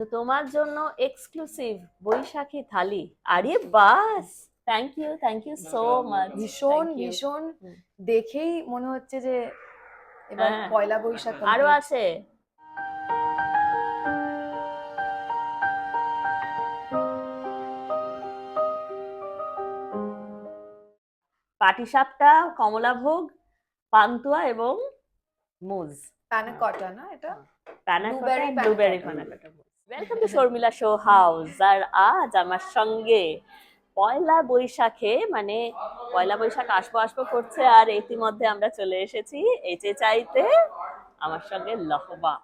তো তোমার জন্য এক্সক্লুসিভ বৈশাখী থালি। আরে বাস, থ্যাংক ইউ সো মাচ। ভীষণ ভীষণ দেখেই মনে হচ্ছে যে এবার হ্যাঁ, পয়লা বৈশাখ আরো complete। আছে। পাটিসাপটা, কমলাভোগ, পান্তুয়া এবং মুজ। প্যানাকটা না এটা? Panna cotta, Blueberry blueberry panna panna cotta. Welcome to Sharmila show house. আর আজ আমার সঙ্গে পয়লা বৈশাখে মানে পয়লা বৈশাখ আসবো আসবো করছে, আর ইতিমধ্যে আমরা চলে এসেছি এচে চাইতে। আমার সঙ্গে লহবা।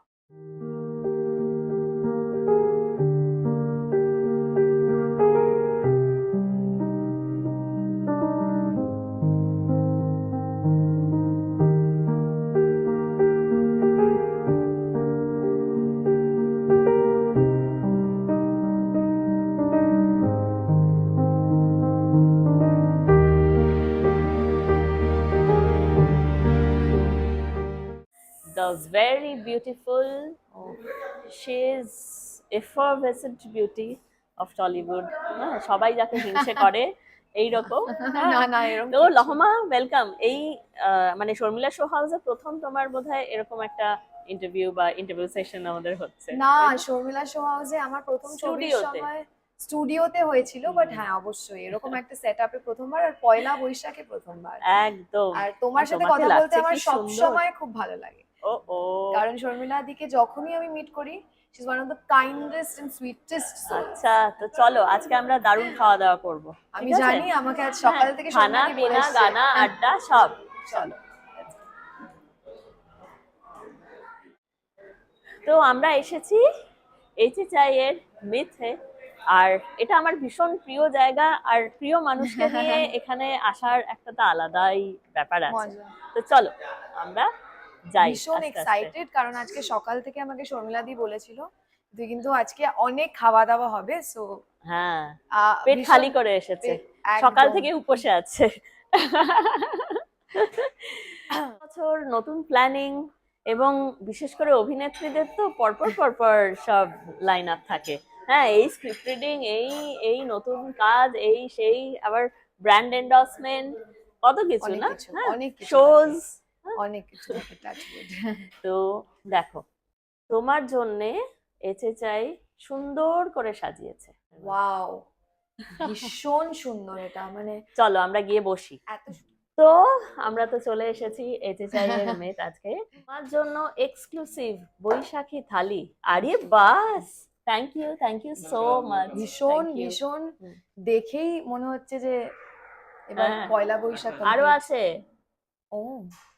The very beautiful, she is effervescent beauty of Tollywood. হ্যাঁ, সবাই যাকে হিংসে করে এইরকম। না না এরকম তো কিছু না। লহমা, ওয়েলকাম। এই মানে শর্মিলা শো হাউসে প্রথম তোমার বোধহয় এরকম একটা ইন্টারভিউ সেশন আমাদের হচ্ছে। না, শর্মিলা শো হাউসে আমার প্রথম ছবির স্টুডিওতে। সময় স্টুডিওতে হয়েছিল, বাট হ্যাঁ অবশ্যই এরকম একটা সেট আপে প্রথমবার, আর পয়লা বৈশাখে প্রথমবার। একদম। আর তোমার সাথে তোমাকে কথা বলতে লাগছে আমার কি সব সুন্দর। সময় খুব ভালো লাগে, ও ও, কারণ শর্মিলা দিকে যখনই আমি মিট করি she is one of the kindest and sweetest soul. আচ্ছা, তো চলো আজকে আমরা দারুণ খাওয়া দাওয়া করবো। আমি ঠিক আছে? জানি, আমাকে আজ সকাল থেকে খানা শর্মিলা দি বলে পিনা এসছে। গানা আড্ডা সব। চলো। তো আমরা এসেছি এইচে চাইয়ের মেথে, আর এটা আমার ভীষণ প্রিয় জায়গা, আর প্রিয় মানুষকে নিয়ে এখানে আসার একটা তো আলাদাই ব্যাপার আছে। মজা। তো চলো আমরা যাই ভীষণ আস্তে আস্তে। এক্সাইটেড, কারণ আজকে সকাল থেকে আমাকে শর্মিলা দি বলেছিল তুই কিন্তু আজকে অনেক খাওয়া দাওয়া হবে, সো হ্যাঁ, পেট খালি করে এসেছে, সকাল থেকে উপসে আছে। বছর নতুন প্ল্যানিং, এবং বিশেষ করে অভিনেত্রীদের তো পরপর পরপর সব লাইন আপ থাকে। হ্যাঁ, এই স্ক্রিপ্ট রিডিং, এই নতুন কাজ, এই সেই, আবার ব্র্যান্ড এন্ডোর্সমেন্ট, কত কিছু অনেক না। কিছু, হ্যাঁ, অনেক কিছু শোজ। অনেক কিছু থাকে, টাচ উড। তো দেখো, তোমার জন্যে এচে চাই সুন্দর করে সাজিয়েছে। ওয়াও, ভীষণ সুন্দর এটা, মানে চলো আমরা গিয়ে বসি। এত তো আমরা তো চলে এসেছি এচে চাইয়ের মেট আজকে। তোমার জন্য এক্সক্লুসিভ বৈশাখী থালি। আরে বাস, থ্যাংক ইউ সো মাচ। ভীষণ ভীষণ দেখেই মনে হচ্ছে যে এবার হ্যাঁ, পয়লা বৈশাখ আরো complete। আছে। ও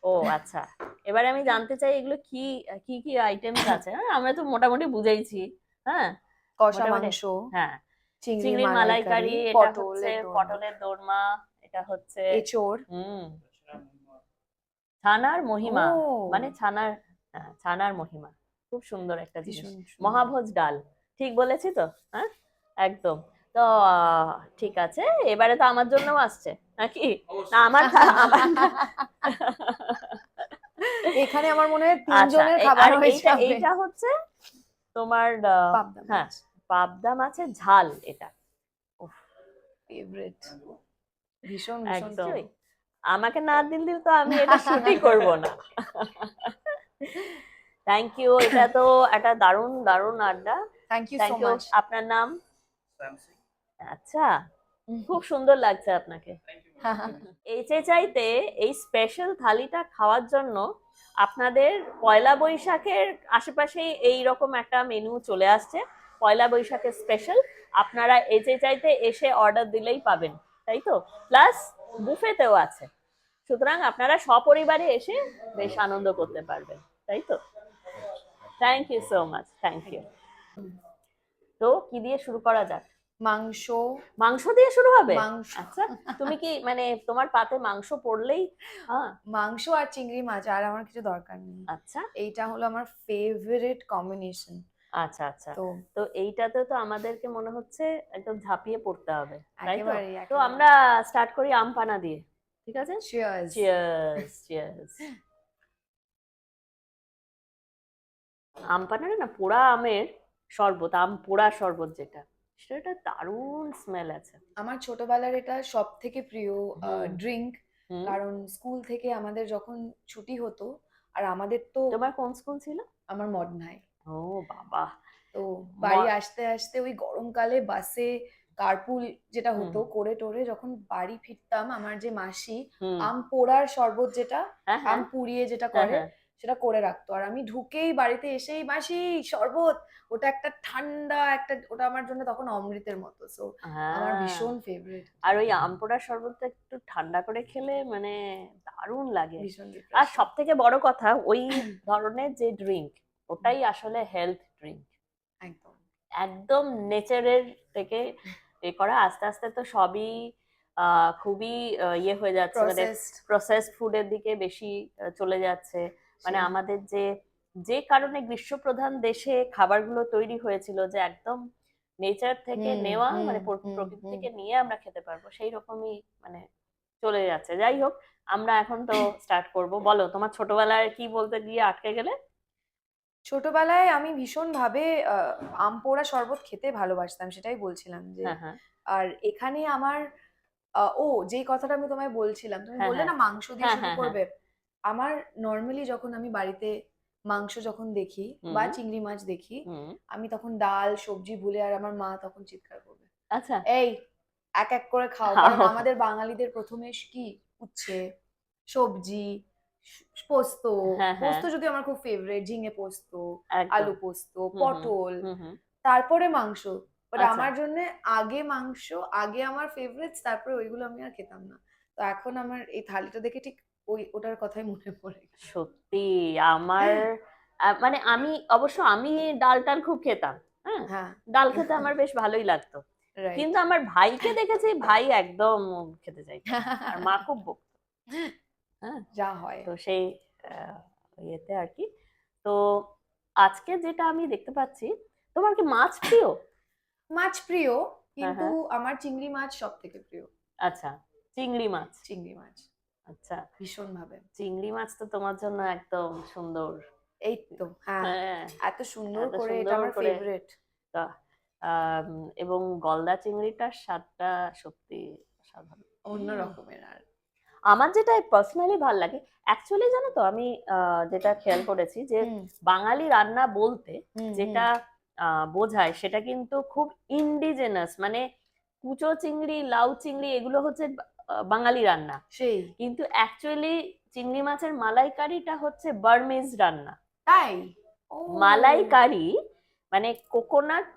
ও আচ্ছা, এবারে আমি জানতে চাই এগুলো কি কি কি আইটেমস আছে। হ্যাঁ, আমরা তো মোটামুটি বুঝেইছি। হ্যাঁ, কষা মোটামুটি। মাংস, হ্যাঁ, চিংড়ির চিংড়ির মালাইকারি, এটা হচ্ছে পটলের দোরমা, পটলের দোরমা, এটা হচ্ছে এঁচোড়। হুম ছানার মহিমা, ও মানে ছানার, ছানার মহিমা, খুব সুন্দর একটা জিনিস। ভীষণ সুন্দর। মহাভোজ ডাল, ঠিক বলেছি তো? হ্যাঁ, একদম। তো ঠিক আছে, এবারে তো আমার জন্যও আসছে নাকি? না আমার এখানে আমার মনে হয় আচ্ছা, তিনজনের আর খাবার হয়ে এইটা যাবে। এইটা হচ্ছে তোমার পাবদা হ্যাঁ, মাছ পাবদা মাছের ঝাল এটা। উফ, ফেভারিট, ভীষণ ভীষণ একদম। প্রিয়। আমাকে না দিলে তো আমি এটা শুটই করব না। থ্যাংক ইউ, এটা তো একটা দারুণ দারুণ আড্ডা। Thank you so thank you. Much. আপনার নাম? আচ্ছা, খুব সুন্দর লাগছে আপনাকে। এইচে চাইতে এই স্পেশাল থালিটা খাওয়ার জন্য আপনাদের পয়লা বৈশাখের আশেপাশেই এইরকম একটা মেনু চলে আসছে, পয়লা বৈশাখের স্পেশাল। আপনারা এইচে চাইতে এসে অর্ডার দিলেই পাবেন, তাই তো? প্লাস বুফেতেও আছে, সুতরাং আপনারা সপরিবারে এসে বেশ আনন্দ করতে পারবেন, তাই তো? Thank you so much, thank you. তো কি দিয়ে শুরু করা যাক? মাংস। মাংস দিয়ে শুরু হবে? মাংস। আচ্ছা, তুমি কি মানে তোমার পাতে মাংস পড়লেই? হ্যাঁ, মাংস আর চিংড়ি মাছ, আর আমার কিছু দরকার নেই। আচ্ছা এইটা হলো আমার ফেভারিট কম্বিনেশন। আচ্ছা আচ্ছা। তো তো এইটাতে তো আমাদেরকে মনে হচ্ছে একদম ঝাঁপিয়ে পড়তে হবে, তাই তো? একেবারেই তো একেবারে। আমরা স্টার্ট করি আম পানা দিয়ে, ঠিক আছে? চিয়ার্স। Cheers cheers. আম পানাটা না, পোড়া আমের শরবত, আম পোড়া শরবত যেটা, সেটা দারুণ স্মেল আছে। আমার ছোটবেলার এটা সব থেকে প্রিয় হুম ড্রিঙ্ক। হুম। কারণ স্কুল থেকে আমাদের যখন ছুটি হতো, আর আমাদের তো, তোমার কোন স্কুল ছিল? আমার মডনায়, ও বাবা। তো বাড়ি আসতে আসতে ওই গরমকালে বাসে কার্পুল যেটা হুম হতো করে টোরে যখন বাড়ি ফিরতাম, আমার যে মাসি হুম। আম পোড়ার শরবত যেটা, হ্যাঁ আম হ্যাঁ পুড়িয়ে যেটা হ্যাঁ করে, হ্যাঁ। সেটা করে রাখতো। আর আমি ঢুকেই বাড়িতে এসেই মাসি শরবত, ওটা একটা ঠান্ডা একটা, ওটা আমার জন্য তখন অমৃতের মতো। সো আমার হ্যাঁ, ভীষণ ফেভারিট, আর ওই আম পোড়া শরবতটা একটু ঠান্ডা করে খেলে মানে দারুণ লাগে। ভীষণ আর রিফ্রেশিং। সব থেকে বড় কথা, ওই ধরনের যে ড্রিঙ্ক, ওটাই আসলে হেলথ ড্রিঙ্ক, একদম। একদম নেচারের থেকে এ করা। আস্তে আস্তে তো সবই খুবই ইয়ে হয়ে যাচ্ছে, মানে প্রসেসড। প্রসেসড ফুডের দিকে বেশি চলে যাচ্ছে। মানে সেই। আমাদের যে যে কারণে গ্রীষ্মপ্রধান দেশে খাবারগুলো তৈরি হয়েছিল, যে একদম নেচার থেকে হুম নেওয়া, হুম মানে হুম প্রকৃতি হুম। থেকে নিয়ে আমরা খেতে পারবো, সেই রকমই মানে চলে যাচ্ছে। যাই হোক, আমরা এখন তো স্টার্ট করব। বলো, তোমার ছোটবেলায় কি বলতে গিয়ে আটকে গেলে? ছোটবেলায় আমি ভীষণভাবে আম পোড়া শরবত খেতে ভালোবাসতাম, সেটাই বলছিলাম যে। হ্যাঁ হ্যাঁ আর এখানে আমার ও যেই কথাটা আমি তোমায় বলছিলাম, তুমি হ্যাঁ বললে হ্যাঁ না মাংস দিয়ে হ্যাঁ শুরু হ্যাঁ হ্যাঁ। করবে। আমার নর্মালি যখন আমি বাড়িতে মাংস যখন দেখি বা হুম চিংড়ি মাছ দেখি, হুম। আমি তখন ডাল সবজি ভুলে, আর আমার মা তখন চিৎকার করবে, আচ্ছা। এই এক এক করে খাও। কারণ খাও। আমাদের বাঙালিদের প্রথমে কি, উচ্ছে, সবজি, পোস্ত। হ্যাঁ হ্যাঁ। পোস্ত যদি আমার খুব ফেভারিট, ঝিঙে পোস্ত, একদম। আলু পোস্ত, হুম হুম পটল, হুম হুম। তারপরে মাংস। বাট আচ্ছা। আমার জন্য আগে মাংস, আগে আমার ফেভারিটস, তারপরে ওইগুলো আমি আর খেতাম না। তো এখন আমার এই থালিটা দেখে ঠিক ওটার কথাই মনে পড়ে গেল। সত্যি আমার মানে আমি অবশ্য আমি ডাল টাল খুব খেতাম। হ্যাঁ, হ্যাঁ। ডাল খেতে আমার বেশ ভালোই লাগতো। রাইট। কিন্তু আমার ভাইকে দেখেছি, ভাই একদম খেতে চাইতো না, আর মা খুব বকতো। হ্যাঁ, যা হয়। তো সেই আহ, ইয়েতে আর কি। তো আজকে যেটা আমি দেখতে পাচ্ছি, তোমার কি মাছ প্রিয়? মাছ প্রিয়, হ্যাঁ কিন্তু হ্যাঁ। আমার চিংড়ি মাছ সব থেকে প্রিয়। আচ্ছা, চিংড়ি মাছ। চিংড়ি মাছ আচ্ছা, ভীষণ ভাবে। চিংড়ি মাছ তো তোমার জন্য একদম সুন্দর। এই তো, হ্যাঁ, হ্যাঁ, এত সুন্দর এত করে, এটা সুন্দর আমার করে। ফেভারিট। তা, এবং গলদা চিংড়িটার স্বাদটা সত্যি অসাধারণ। অন্য রকমের। আর আমার যেটা পার্সোনালি ভাল লাগে, অ্যাকচুয়ালি জানো তো, আমি যেটা খেয়াল করেছি যে হুম বাঙালি রান্না বলতে হুম হুম। যেটা বোঝায়, সেটা কিন্তু খুব ইন্ডিজেনাস, মানে কুচো চিংড়ি, লাউ চিংড়ি, এগুলো হচ্ছে বাঙালি রান্না। সেই। কিন্তু অ্যাকচুয়ালি চিংড়ি মাছের মালাইকারিটা হচ্ছে বার্মিজ রান্না। তাই। ও। মালাইকারি মানে কোকোনাট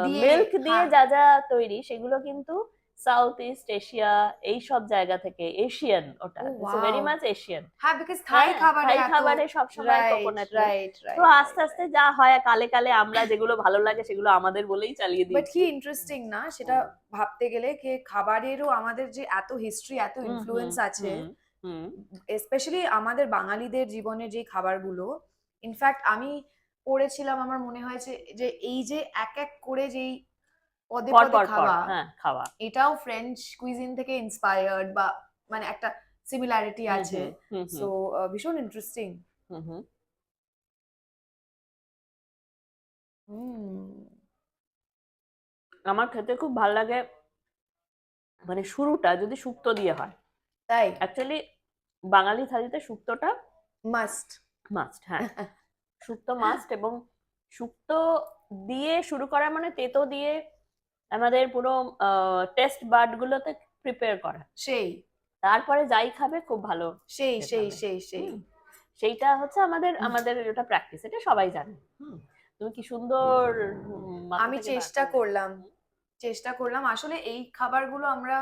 দিয়ে। মিল্ক দিয়ে হ্যাঁ। যা যা তৈরি, সেগুলো কিন্তু সাউথ ইস্ট এশিয়া, এই সব জায়গা থেকে, এশিয়ান, ওটা ও it's wow. Very much Asian. হ্যাঁ, বিকজ থাই হ্যাঁ, খাবারে থাই এত। খাবারে সবসময় রাইট কোকোনাট মিল্ক। রাইট তো রাইট আস্তে রাইট আস্তে রাইট। যা হয়, কালে কালে আমরা যেগুলো ভালো লাগে সেগুলো আমাদের বলেই চালিয়ে বাট দিয়েছি। কি ইন্টারেস্টিং না সেটা ভাবতে গেলে, যে খাবারেরও আমাদের যে এত হিস্ট্রি, এত হুম হুম ইনফ্লুয়েন্স আছে, হুম হুম। স্পেশালি আমাদের বাঙালিদের জীবনে যে খাবারগুলো। ইনফ্যাক্ট আমি পড়েছিলাম, আমার মনে হয়েছে যে এই যে এক এক করে যেই পদে পর পদে পর পর, খাওয়া, হ্যাঁ, খাওয়া। এটাও ফ্রেঞ্চ কুইজিন থেকে ইন্সপায়ার্ড, বা মানে একটা সিমিলারিটি হুম আছে। হুম হুম সো হুম ভীষণ ইন্টারেস্টিং। হুম হুম। হুম। আমার খেতে খুব ভালো লাগে, মানে শুরুটা যদি শুক্তো দিয়ে হয়। তাই। অ্যাকচুয়ালি বাঙালি থালিতে শুক্তোটা মাস্ট। মাস্ট। হ্যাঁ, শুক্তো মাস্ট, এবং শুক্তো দিয়ে শুরু করা মানে তেতো দিয়ে আমাদের পুরো টেস্ট বাড গুলোতে প্রিপেয়ার করা, সেই তারপরে যাই খাবে খুব ভালো সেই খেতে সেই হবে। সেই সেই। হুম, সেইটা হচ্ছে আমাদের আমাদের এটা প্র্যাকটিস, এটা সবাই জানে। হুম, তুমি কি সুন্দর মাথা আমি থেকে বার চেষ্টা করলে। করলাম, চেষ্টা করলাম আসলে এই খাবারগুলো আমরা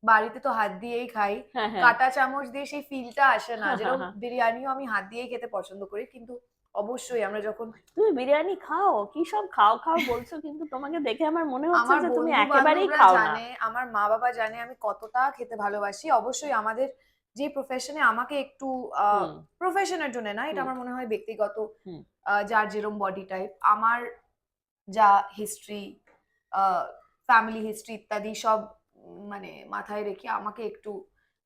বাড়িতে তো হাত দিয়েই খাই। হ্যাঁ হ্যাঁ কাঁটা চামচ দিয়ে সেই ফিলটা আসে না, হ্যাঁ হ্যাঁ যেরকম হ্যাঁ। বিরিয়ানিও আমি হাত দিয়েই খেতে পছন্দ করি, কিন্তু অবশ্যই আমরা যখন, তুমি বিরিয়ানি খাও, কি সব খাও খাও বলছো, কিন্তু তোমাকে দেখে আমার মনে হচ্ছে আমার যে তুমি বন্ধু একেবারেই বান্ধবরা খাও না। জানে, আমার মা বাবা জানে আমি কতটা খেতে ভালোবাসি। অবশ্যই আমাদের যে প্রফেশনে আমাকে একটু হুম প্রফেশনের জন্য না, এটা হুম আমার মনে হয় ব্যক্তিগত, হুম যার যেরম বডি টাইপ, আমার যা হিস্ট্রি, ফ্যামিলি হিস্ট্রি ইত্যাদি সব মানে মাথায় রেখে আমাকে একটু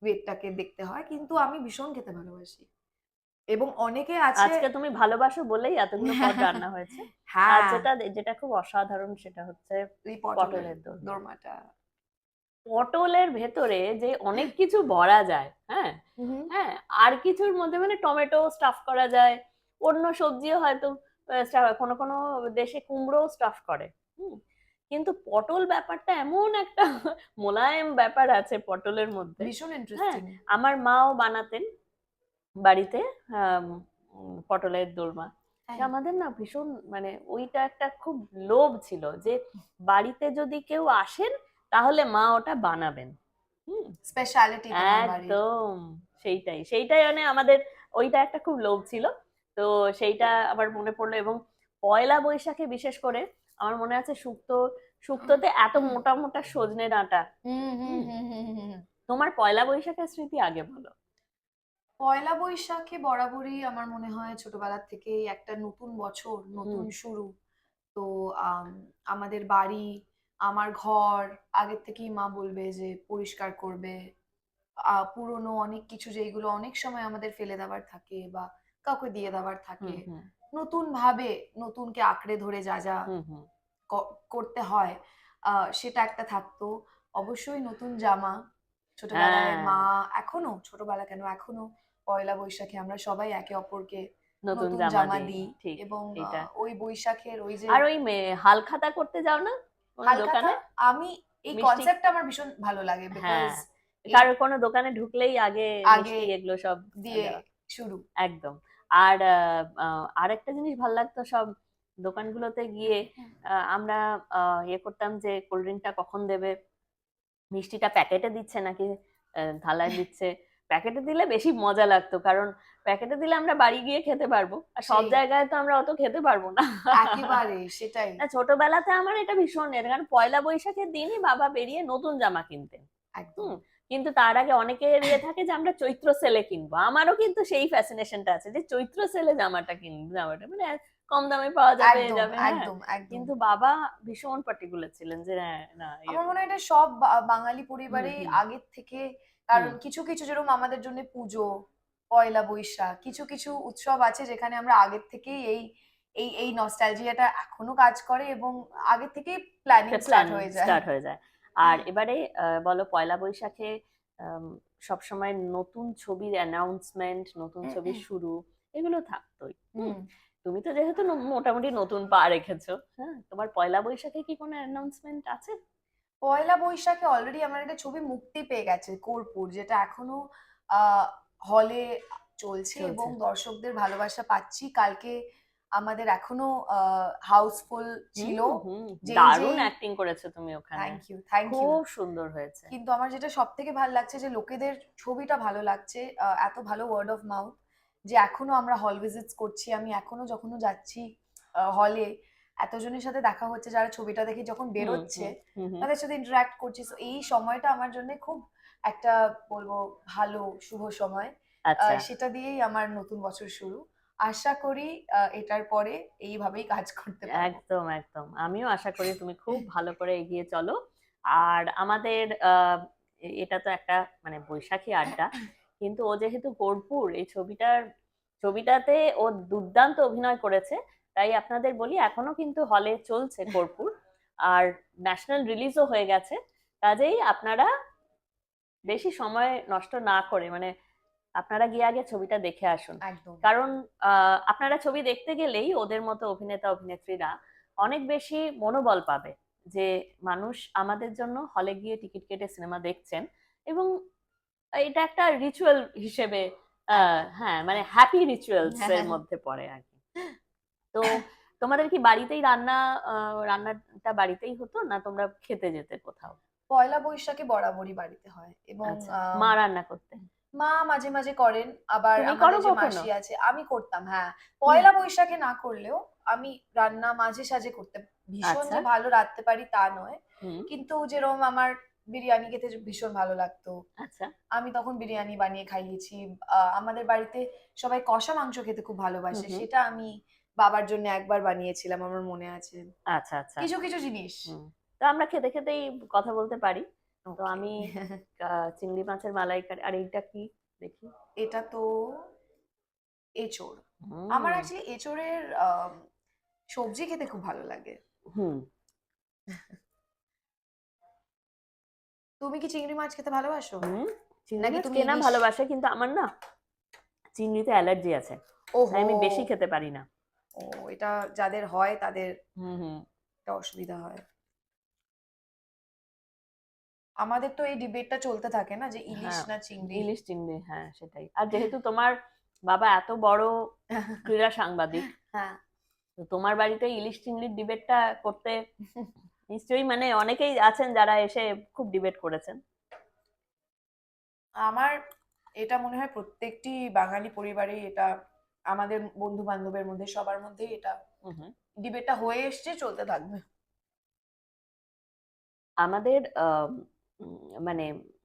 ওয়েটটাকে দেখতে হয়, কিন্তু আমি ভীষণ খেতে ভালোবাসি। এবং অনেকে আছে আজকে তুমি ভালোবাসো বলেই এতগুলো পদ রান্না হয়েছে। আর হ্যাঁ যেটা যেটা খুব অসাধারণ সেটা হচ্ছে এই পটলের দোরমা। দোরমাটা। পটলের ভেতরে যে অনেক কিছু ভরা যায়, হ্যাঁ হুম হ্যাঁ, আর কিছুর মধ্যে মানে টমেটো স্টাফ করা যায়, অন্য সবজিও হয়তো কোনো কোনো দেশে কুমড়ো স্টাফ করে। হুম, কিন্তু পটল ব্যাপারটা এমন একটা মোলায়েম ব্যাপার আছে পটলের মধ্যে। ভীষণ হ্যাঁ, ইন্টারেস্টিং। আমার মাও বানাতেন বাড়িতে পটলের দোরমা। তাই আমাদের না ভীষণ মানে ওইটা একটা খুব লোভ ছিল যে বাড়িতে যদি কেউ আসেন তাহলে মা ওটা বানাবেন। হুম, স্পেশালিটি তোমার বাড়ির। একদম সেইটাই সেইটাই মানে আমাদের ওইটা একটা খুব লোভ ছিল। তো সেইটা আবার মনে পড়লো। এবং পয়লা বৈশাখে বিশেষ করে আমার মনে আছে শুক্তোতে এত মোটা মোটা সজনে ডাঁটা। হুম, হুম। তোমার পয়লা বৈশাখের স্মৃতি আগে বলো। পয়লা বৈশাখে বরাবরই আমার মনে হয় ছোটবেলা থেকেই একটা নতুন বছর, হুম নতুন শুরু। তো আম, আমাদের বাড়ি, আমার ঘর আগের থেকেই মা বলবে যে পরিষ্কার করবে। পুরনো অনেক কিছু যেগুলো অনেক সময় আমাদের ফেলে দেওয়ার থাকে বা কাউকে দিয়ে দেওয়ার হুম থাকে, হুম নতুন ভাবে নতুনকে আঁকড়ে ধরে যা যা হুম হুম করতে হয় সেটা একটা থাকতো। অবশ্যই নতুন জামা। ছোটবেলায় হ্যাঁ, মা, এখনো ছোটবেলা কেন, এখনো পয়লা বৈশাখে আমরা সবাই একে অপরকে নতুন নতুন জামা জামা দিই, দিই। ঠিক এবং এটা। ওই বৈশাখের ওই যে আর ওই হালখাতা করতে যাও না কোনো হালখাতা, দোকানে? আমি এই মিষ্টি, কনসেপ্টটা আমার ভীষণ ভালো লাগে বিকজ হ্যাঁ, এই কারোর কোনো দোকানে ঢুকলেই আগে আগে মিষ্টি এগুলো সব দিয়ে দেওয়া। শুরু। একদম। আর আরেকটা জিনিস ভাল লাগতো সব দোকানগুলোতে গিয়ে আমরা ইয়ে করতাম যে কোল্ড ড্রিঙ্কটা কখন দেবে, মিষ্টিটা প্যাকেটে দিচ্ছে নাকি থালায় দিচ্ছে। প্যাকেটে দিলে বেশি মজা লাগতো, কারণ প্যাকেটে দিলে আমরা বাড়ি গিয়ে খেতে পারবো, আর সব সেই জায়গায় তো আমরা অত খেতে পারবো না। একেবারে সেটাই। না, ছোটবেলাতে আমার এটা ভীষণ কারণ পয়লা বৈশাখের দিনই বাবা বেরিয়ে নতুন জামা কিনতেন। একদম। হুম, কিন্তু তার আগে অনেকের ইয়ে থাকে যে আমরা চৈত্র সেলে কিনবো। আমারও কিন্তু সেই ফ্যাসিনেশনটা আছে যে চৈত্র সেলে জামাটা কিনবো, জামাটা মানে কম দামে পাওয়া যাবে এ একদম যাবে, হ্যাঁ। একদম একদম। কিন্তু বাবা ভীষণ পার্টিকুলার ছিলেন যে হ্যাঁ, না ইয়ে আমার মনে করবো। হয় এটা সব বাঙালি হুম পরিবারেই হুম আগের থেকে। হুম কারণ কিছু কিছু যেরকম আমাদের জন্য পুজো, পয়লা বৈশাখ, কিছু কিছু উৎসব আছে যেখানে আমরা আগের থেকেই এই নস্টালজিয়াটা এখনো কাজ করে এবং আগের থেকেই প্ল্যানিং স্টার্ট প্ল্যানিং হয়ে যায়। স্টার্ট হয়ে যায়। আর এবারে বলো পয়লা বৈশাখে সবসময় নতুন ছবির অ্যানাউন্সমেন্ট, নতুন ছবির শুরু, এগুলো থাকতোই। হুম, হুম। তুমি তো যেহেতু মোটামুটি নতুন পা রেখেছো, হ্যাঁ, তোমার পয়লা বৈশাখে কি কোনো অ্যানাউন্সমেন্ট আছে? পয়লা বৈশাখে অলরেডি আমার একটা ছবি মুক্তি পেয়ে গেছে, কর্পূর, যেটা এখনো আহ হলে চলছে এবং চলছে। দর্শকদের ভালোবাসা পাচ্ছি। কালকে আমাদের এখনো হাউসফুল ছিল। হুম হুম, যেই দারুণ যেই অ্যাক্টিং করেছো তুমি ওখানে, থ্যাংক ইউ থ্যাংক ইউ। খুব সুন্দর হয়েছে। কিন্তু আমার যেটা সব থেকে ভালো লাগছে যে লোকেদের ছবিটা ভালো লাগছে, এত ভালো ওয়ার্ড অফ মাউথ যে এখনো আমরা হল ভিজিটস করছি। আমি এখনো যখনও যাচ্ছি হলে, এতজনের সাথে দেখা হচ্ছে যারা ছবিটা দেখে যখন হুম বেরোচ্ছে হুম হুম হুম তাদের সাথে ইন্টারাক্ট করছি। So এই সময়টা আমার জন্য খুব একটা বলবো ভালো শুভ সময়। আচ্ছা, সেটা দিয়েই আমার নতুন বছর শুরু। আশা করি এটার পরে এইভাবেই কাজ করতে পারবো। একদম একদম, আমিও আশা করি তুমি খুব ভালো করে এগিয়ে চলো। আর আমাদের এটা তো একটা মানে বৈশাখী আড্ডা, কিন্তু ও যেহেতু কর্পূর এই ছবিটাতে ও দুর্দান্ত অভিনয় করেছে, তাই আপনাদের বলি এখনো কিন্তু হলে চলছে কর্পূর, আর ন্যাশনাল রিলিজও হয়ে গেছে। কাজেই আপনারা বেশি সময় নষ্ট না করে মানে আপনারা গিয়ে আগে ছবিটা দেখে আসুন। একদম। কারণ আপনারা ছবি দেখতে গেলেই ওদের মতো অভিনেতা অভিনেত্রীরা অনেক বেশি মনোবল পাবে যে মানুষ আমাদের জন্য হলে গিয়ে টিকিট কেটে সিনেমা দেখছেন। এবং এটা একটা রিচুয়াল হিসেবে হ্যাঁ মানে হ্যাপি রিচুয়ালস এর মধ্যে পড়ে আর কি। তো তোমাদের কি বাড়িতেই রান্নাটা বাড়িতেই হতো না তোমরা খেতে যেতে কোথাও? পয়লা বৈশাখে বরাবরই বাড়িতে হয় এবং আচ্ছা, মা রান্না করতেন? মা মাঝে মাঝে করেন। আবার তুমি করো আমাদের যে কখনো? মাসি আছে, আমি করতাম, হ্যাঁ। হুম, পয়লা বৈশাখে না করলেও আমি রান্না মাঝে সাঝে করতে ভীষণ আচ্ছা, যে ভালো রাঁধতে পারি তা নয়। হুম, কিন্তু যেরকম আমার বিরিয়ানি খেতে ভীষণ ভালো লাগতো, আচ্ছা, আমি তখন বিরিয়ানি বানিয়ে খাইয়েছি। আমাদের বাড়িতে সবাই কষা মাংস খেতে খুব হুম ভালোবাসে, হুম, সেটা আমি বাবার জন্য একবার বানিয়েছিলাম, আমার মনে আছে। আচ্ছা আচ্ছা, কিছু কিছু জিনিস। হুম। তো আমরা খেতে খেতেই কথা বলতে পারি। তো ওকে। আমি চিংড়ি মাছের মালাইকারি, আর এইটা কি দেখি? এটা তো এঁচোড়। আমার অ্যাকচুয়ালি এঁচোড়ের সবজি খেতে খুব ভালো লাগে। হুম তুমি কি চিংড়ি মাছ খেতে ভালোবাসো? হুম চিংড়ি নাকি মাছ তুমি কেনা ইলিশ? ভালোবাসে, কিন্তু আমার না চিংড়িতে অ্যালার্জি আছে, তাই ওহো, আমি বেশি খেতে পারি না। ও এটা যাদের হয় তাদের হুম হুম একটা অসুবিধা হয়। আমাদের তো এই ডিবেটটা চলতে থাকে না যে ইলিশ হ্যাঁ না চিংড়ি। ইলিশ চিংড়ি, হ্যাঁ সেটাই। আর যেহেতু তোমার বাবা এত বড় ক্রীড়া সাংবাদিক, হ্যাঁ। তো তোমার বাড়িতে ইলিশ চিংড়ির ডিবেটটা করতে নিশ্চয়ই মানে অনেকেই আছেন যারা এসে খুব ডিবেট করেছেন। আমার এটা মনে হয় প্রত্যেকটি বাঙালি পরিবারেই এটা, আমাদের বন্ধু বান্ধবের মধ্যে সবার মধ্যেই এটা হুম হুম। ডিবেটটা হয়ে এসছে, চলতে থাকবে। আমাদের মানে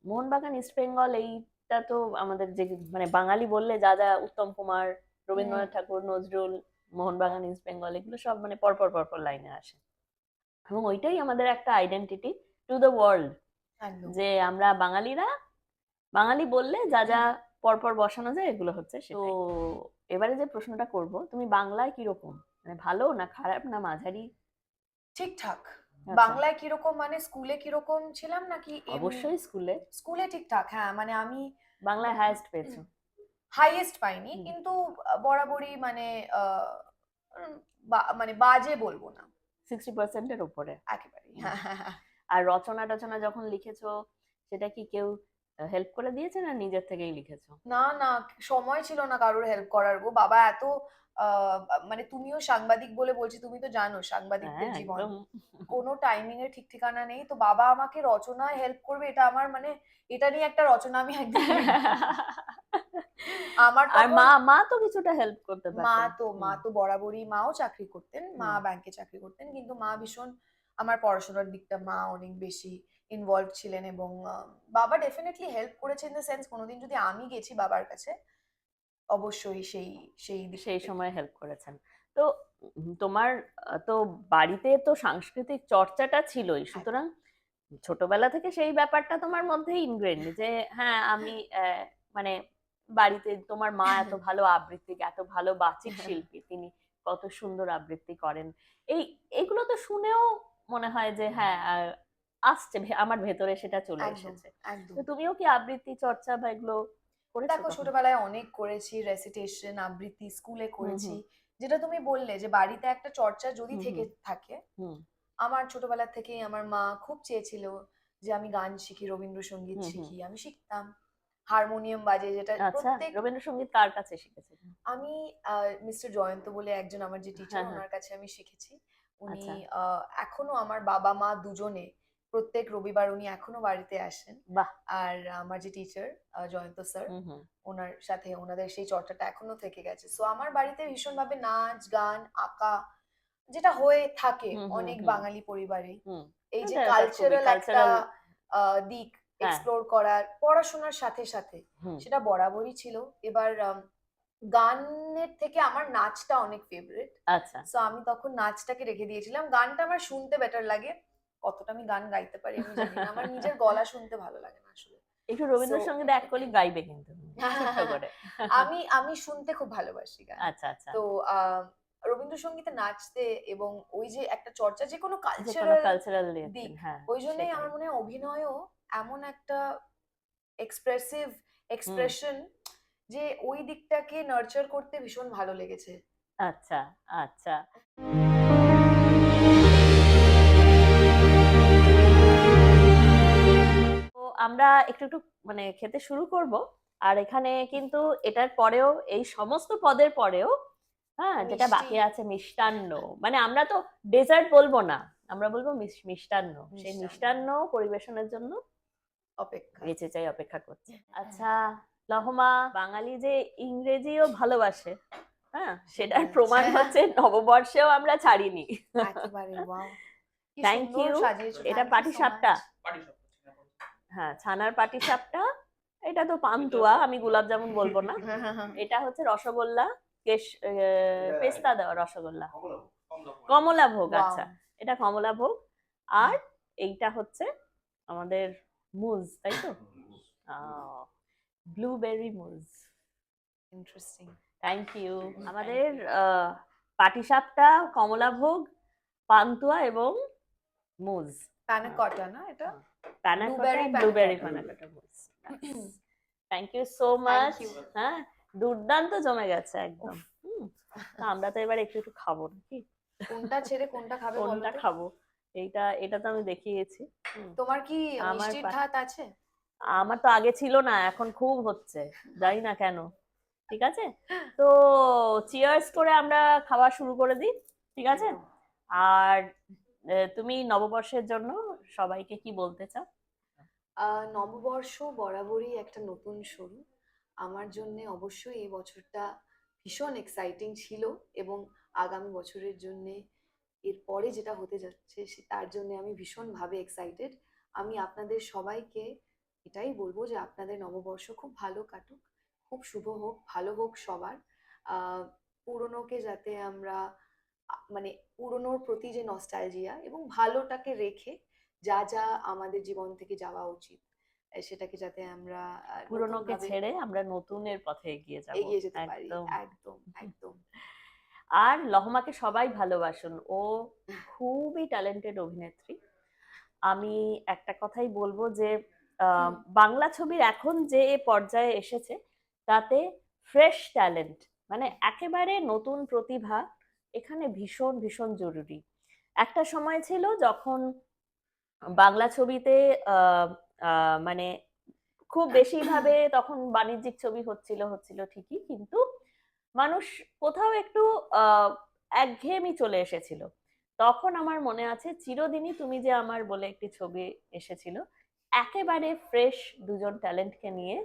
মোহনবাগান ইস্ট বেঙ্গল এইটা তো আমাদের যে মানে বাঙালি বললে যা যা উত্তম কুমার, রবীন্দ্রনাথ ঠাকুর, নজরুল, মোহনবাগান ইস্ট বেঙ্গল এগুলো সব মানে পরপর পরপর লাইনে আসে, এবং ওইটাই আমাদের একটা আইডেন্টিটি টু দ্য ওয়ার্ল্ড, একদম। যে আমরা বাঙালিরা, বাঙালি বললে যা যা পরপর বসানো যায় এগুলো হচ্ছে। তো এবারে যে প্রশ্নটা করব, তুমি বাংলায় কিরকম, মানে ভালো না খারাপ না মাঝারি? ঠিকঠাক। আচ্ছা, বাংলায় কিরকম মানে স্কুলে কিরকম ছিলাম নাকি এমনি? অবশ্যই স্কুলে। স্কুলে ঠিকঠাক, হ্যাঁ, মানে আমি বাংলায় হায়েস্ট পেয়েছো? হাইয়েস্ট পাইনি, হুম, কিন্তু বরাবরই মানে মানে বাজে বলবো না, 60% উপরে। একেবারেই। হুম। হ্যাঁ, হ্যাঁ, হ্যাঁ। আর রচনা টচনা যখন লিখেছো, সেটা কি কেউ হেল্প করে দিয়েছে না নিজের থেকেই লিখেছো? না না, সময় ছিল না কারোর হেল্প করার গো। বাবা এত আহ, মানে তুমিও সাংবাদিক বলে বলছি, তুমি তো জানো সাংবাদিকদের হ্যাঁ জীবন একদম। কোনো টাইমিং এর ঠিক ঠিকানা নেই। তো বাবা আমাকে রচনায় হেল্প করবে, এটা আমার মানে এটা নিয়ে একটা রচনা আমি একদিন লিখবো। আমার আর তখন মা মা তো কিছুটা হেল্প করতে মা পারতেন। তো মা হুম তো বরাবরই, মাও চাকরি করতেন, মা হুম ব্যাংকে চাকরি করতেন, কিন্তু মা ভীষণ আমার পড়াশোনার দিকটা মা অনেক বেশি ইনভলভ ছিলেন, এবং বাবা ডেফিনেটলি হেল্প করেছে ইন দ্য সেন্স কোনোদিন যদি আমি গেছি বাবার কাছে অবশ্যই সেই সেই দিক সেই থেকে। সময় হেল্প করেছেন। তো তোমার তো বাড়িতে তো সাংস্কৃতিক চর্চাটা ছিলই, সুতরাং ছোটবেলা থেকে সেই ব্যাপারটা তোমার মধ্যে ইনগ্রেইন্ড যে হ্যাঁ আমি মানে বাড়িতে তোমার মা এত ভালো আবৃত্তি, এত ভালো বাচিক শিল্পী, তিনি কত সুন্দর আবৃত্তি করেন, এই এগুলো তো শুনেও মনে হয় যে হ্যাঁ আসছে আমার ভেতরে সেটা চলে একদম এসেছে। তো একদম। তুমিও কি আবৃত্তি চর্চা বা এগুলো করেছো দেখো তখন? ছোটবেলায় অনেক করেছি, রেসিটেশন আবৃত্তি স্কুলে হুম করেছি। হুম যেটা তুমি বললে যে বাড়িতে একটা চর্চা যদি হুম থেকে হুম থাকে, হুম আমার ছোটবেলা থেকেই আমার মা খুব চেয়েছিল যে আমি গান শিখি, রবীন্দ্রসঙ্গীত হুম হুম শিখি। আমি শিখতাম, হারমোনিয়াম বাজে, যেটা আচ্ছা, প্রত্যেক রবীন্দ্রসঙ্গীত কার কাছে শিখেছেন? আমি মিস্টার জয়ন্ত বলে একজন আমার যে টিচার, হ্যাঁ হ্যাঁ। ওনার কাছে আমি শিখেছি। উনি আচ্ছা, এখনো আমার বাবা মা দুজনে প্রত্যেক রবিবার উনি এখনো বাড়িতে আসেন। বাহ। আর আমার যে টিচার জয়ন্ত স্যার, হুম হুম ওনার সাথে ওনাদের সেই চর্চাটা এখনো থেকে গেছে। সো আমার বাড়িতে ভীষণভাবে নাচ গান আঁকা যেটা হয়ে থাকে হুম হুম অনেক হুম বাঙালি পরিবারেই, হুম এই যে এটা খুবই কালচারাল একটা কালচারাল। দিক হ্যাঁ। এক্সপ্লোর করার পড়াশোনার সাথে সাথে, হুম। সেটা বরাবরই ছিল। এবার গানের থেকে আমার নাচটা অনেক ফেভারিট। আচ্ছা। সো আমি তখন নাচটাকে রেখে দিয়েছিলাম, গানটা আমার শুনতে বেটার লাগে। কতটা আমি গান গাইতে পারি আমি জানি না, আমার নিজের গলা শুনতে ভালো লাগে না আসলে। একটু সো রবীন্দ্রসঙ্গীত এক কলি গাইবে কিন্তু ছোট্ট করে। আমি আমি শুনতে খুব ভালোবাসি গান। আচ্ছা আচ্ছা। তো রবীন্দ্রসঙ্গীতে নাচতে এবং ওই যে একটা চর্চা, যে কোনো যে কোনো কালচারাল কালচারাল দিক, হ্যাঁ ওই জন্যই সেটাই। আমার মনে হয় অভিনয়ও এমন একটা এক্সপ্রেসিভ হুম। এক্সপ্রেশন, যে ওই দিকটাকে নার্চার করতে ভীষণ ভালো লেগেছে। আচ্ছা আচ্ছা। তো আমরা একটু একটু মানে খেতে শুরু করব। আর এখানে কিন্তু এটার পরেও, এই সমস্ত পদের পরেও, হ্যাঁ যেটা মিষ্টি, বাকি আছে মিষ্টান্ন, মানে আমরা তো ডেজার্ট বলবো না, আমরা বলবো মিষ্টান্ন। সেই মিষ্টান্ন মিষ্টান্ন পরিবেশনের জন্য অপেক্ষা। বেঁচে চাই, অপেক্ষা করছে। আচ্ছা লহমা, বাঙালি যে ইংরেজিও ভালোবাসে, হ্যাঁ সেটার প্রমাণ হচ্ছে নববর্ষেও আমরা ছাড়িনি। একেবারে ওয়াও, কি থ্যাংক সুন্দর ইউ। সাজিয়েছো, এটা থ্যাংক ইউ সো পাটিসাপটা, মাচ। হ্যাঁ ছানার পাটিসাপটা। এটা তো পান্তুয়া, আমি গোলাপ জামুন বলবো না। এটা হচ্ছে রসগোল্লা, পেস্তা দেওয়া রসগোল্লা, কমলা ভোগ। ওয়াও, আচ্ছা, এটা কমলা ভোগ। আর এইটা হচ্ছে আমাদের মুজ, তাই তো? Blueberry mousse. Interesting. Thank you. আমাদের পাটিসাপটা, কমলাভোগ, পান্তুয়া এবং মুজ। প্যানাকটা না এটা? Panna cotta, Blueberry blueberry panna panna cotta mousse. Thank you so Thank much. you. হ্যাঁ, দুর্দান্ত জমে গেছে একদম। তো আমরা তো এবার একটু একটু খাবো নাকি? কোনটা ছেড়ে কোনটা খাবে বলো কোনটা তো? খাবো? এটা তো আমি দেখিয়েছি। তোমার কি আমার মিষ্টির ধাত আছে? আমার তো আগে ছিল না, এখন খুব হচ্ছে, জানি না কেন। ঠিক আছে, তো চিয়ার্স করে আমরা খাওয়া শুরু করে দিই, ঠিক আছে? একদম। আর তুমি নববর্ষের জন্য সবাইকে কি বলতে চাও? নববর্ষ বরাবরই একটা নতুন শুরু। আমার জন্য অবশ্যই এই বছরটা ভীষণ এক্সাইটিং ছিল, এবং আগামী বছরের জন্য এরপরে যেটা হতে যাচ্ছে তার জন্য আমি ভীষণভাবে এক্সাইটেড। আমি আপনাদের সবাইকে এটাই বলবো যে আপনাদের নববর্ষ খুব ভালো কাটুক, খুব শুভ হোক, ভালো হোক সবার। আহ পুরনোকে যাতে আমরা মানে পুরনোর প্রতি যে নস্টালজিয়া এবং ভালোটাকে রেখে যা যা আমাদের জীবন থেকে যাওয়া উচিত সেটাকে যাতে আমরা নতুন পুরনোকে ভাবে ছেড়ে আমরা নতুনের পথে এগিয়ে যাব। এগিয়ে যেতে পারি। একদম। একদম একদম। আর লহমাকে সবাই ভালোবাসুন, ও খুবই ট্যালেন্টেড অভিনেত্রী। আমি একটা কথাই বলবো যে হুম, বাংলা ছবির এখন যে পর্যায়ে এসেছে, তাতে ফ্রেশ ট্যালেন্ট, মানে একেবারে নতুন প্রতিভা এখানে ভীষণ ভীষণ জরুরি। একটা সময় ছিল যখন বাংলা ছবিতে আহ, মানে খুব বেশি ভাবে তখন বাণিজ্যিক ছবি হচ্ছিল ঠিকই, কিন্তু মানুষ কোথাও একটু আহ একঘেয়েমি চলে এসেছিল। তখন আমার মনে আছে চিরদিনই তুমি যে আমার বলে একটি ছবি এসেছিল, একেবারে ফ্রেশ দুজন ট্যালেন্টকে নিয়ে।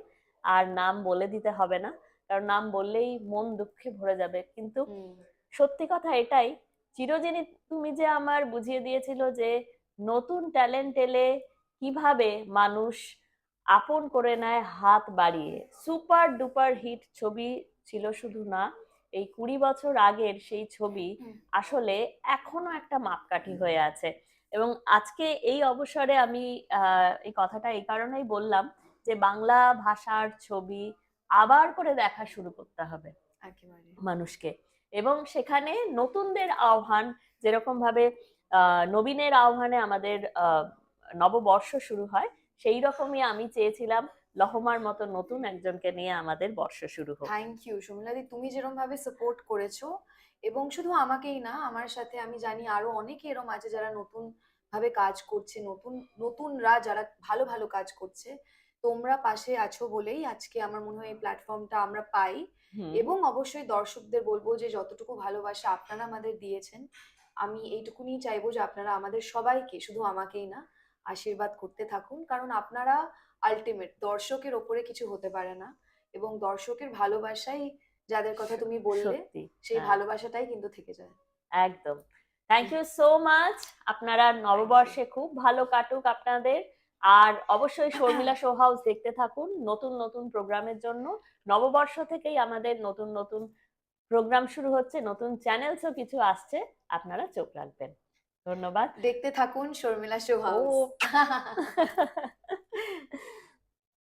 আর নাম বলে দিতে হবে না, কারণ নাম বললেই মন দুঃখে ভরে যাবে, কিন্তু হুম, সত্যি কথা এটাই, চিরদিনই তুমি যে আমার বুঝিয়ে দিয়েছিল যে নতুন ট্যালেন্ট এলে কিভাবে মানুষ আপন করে নেয় হাত বাড়িয়ে। সুপার ডুপার হিট ছবি ছিল শুধু না, এই 20 বছর আগের সেই ছবি হুম। আসলে এখনো একটা মাপকাঠি হয়ে আছে। এবং আজকে এই অবসরে আমি এই কথাটা এই কারণেই বললাম যে বাংলা ভাষার ছবি আবার করে দেখা শুরু করতে হবে একেবারে। মানুষকে। এবং সেখানে নতুনদের আহ্বান, যেরকম ভাবে নবীনের আহ্বানে আমাদের নববর্ষ শুরু হয়, সেই রকমই আমি চেয়েছিলাম লহমার মতো নতুন একজনকে নিয়ে আমাদের বর্ষ শুরু হোক। থ্যাংক ইউ সোমলাদি, তুমি যেরকম ভাবে সাপোর্ট করেছো, এবং শুধু আমাকেই না, আমার সাথে আমি জানি আরো অনেকে এরম আছে যারা নতুন ভাবে কাজ করছে, নতুনরা যারা ভালো ভালো কাজ করছে। তোমরা পাশে আছো বলেই আজকে আমার মনে হয় এই প্ল্যাটফর্মটা আমরা পাই। হুম। এবং অবশ্যই দর্শকদের বলবো যে যতটুকু ভালোবাসা আপনারা আমাদের দিয়েছেন, আমি এইটুকুনি চাইবো যে আপনারা আমাদের সবাইকে, শুধু আমাকেই না, আশীর্বাদ করতে থাকুন, কারণ আপনারা আলটিমেট, দর্শকের ওপরে কিছু হতে পারে না, এবং দর্শকের ভালোবাসাই, যাদের কথা তুমি বললে, সত্যি, সেই হ্যাঁ, ভালোবাসাটাই কিন্তু থেকে যায়। একদম। Thank you so much. আপনারা নববর্ষে খুব ভালো কাটুক আপনাদের। আর অবশ্যই শর্মিলা শো হাউস দেখতে থাকুন নতুন নতুন প্রোগ্রামের জন্য। নববর্ষ থেকেই আমাদের নতুন নতুন প্রোগ্রাম শুরু হচ্ছে, নতুন চ্যানেলসও কিছু আসছে, আপনারা চোখ রাখবেন। ধন্যবাদ। দেখতে থাকুন শর্মিলা শো হাউস। ও